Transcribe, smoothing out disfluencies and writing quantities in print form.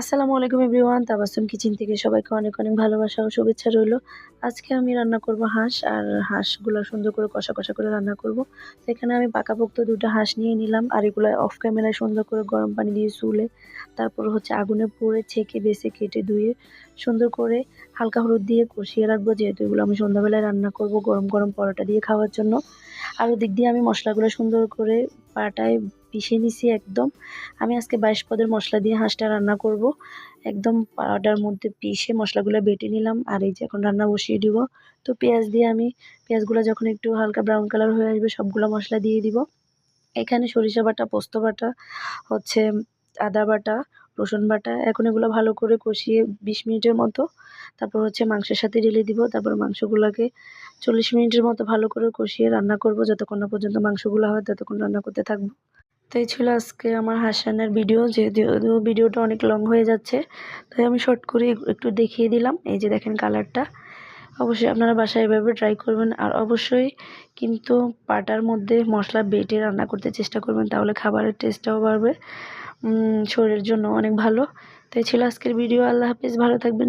আসসালামু আলাইকুম everyone, Tabassum kitchen থেকে সবাইকে অনেক অনেক ভালোবাসা ও শুভেচ্ছা রইলো। আজকে আমি রান্না করব হাঁস, আর হাঁসগুলা সুন্দর করে কষা, কষা করে রান্না করব। তো এখানে আমি পাকাপোক্ত ২ টা হাঁস নিয়ে নিলাম, আর এগুলা অফ ক্যামেরায় সুন্দর করে গরম পানি দিয়ে চুলে, তারপর হচ্ছে আগুনে পুড়ে ছেঁকে বেছে কেটে ধুয়ে সুন্দর করে হালকা হলুদ দিয়ে কষিয়ে রাখবো, যেহেতু এগুলো আমি সন্ধ্যাবেলায় রান্না করব গরম, গরম পরোটা দিয়ে খাওয়ার জন্য। আর ওদিক দিয়ে আমি মশলাগুলো সুন্দর করে পাটায় পিষে নিছি একদম। আমি আজকে ২২ পদের মশলা দিয়ে হাঁসটা রান্না করব। একদম পাউডার মধ্যে পিষে মশলাগুলো বেটে নিলাম, আর এই যে এখন রান্না বসিয়ে দিব। তো পেঁয়াজ দিয়ে আমি পেঁয়াজগুলো যখন একটু হালকা ব্রাউন কালার হয়ে আসবে সবগুলো মশলা দিয়ে দিব। এখানে সরিষা বাটা, পোস্ত বাটা, হচ্ছে আদা বাটা, রসুন বাটা, এখন এগুলো ভালো করে কষিয়ে ২০ মিনিটের মতো তারপর হচ্ছে মাংসের সাথে ঢেলে দিব। তারপর মাংসগুলোকে ৪০ মিনিটের মতো ভালো করে কষিয়ে রান্না করব, যতক্ষণ না পর্যন্ত মাংসগুলো হয় ততক্ষণ রান্না করতে থাকবো। তো এই ছিল আজকে আমার হাঁস রান্নার ভিডিও। যেহেতু ভিডিওটা অনেক লং হয়ে যাচ্ছে, তাই আমি শর্ট করে একটু দেখিয়ে দিলাম। এই যে দেখেন কালারটা। অবশ্যই আপনারা বাসায় এভাবে ট্রাই করবেন, আর অবশ্যই কিন্তু পাটার মধ্যে মশলা বেটে রান্না করতে চেষ্টা করবেন, তাহলে খাবারের টেস্টটাও বাড়বে, শরীরের জন্য অনেক ভালো। তো এই ছিল আজকের ভিডিও। আল্লাহ হাফিজ, ভালো থাকবেন।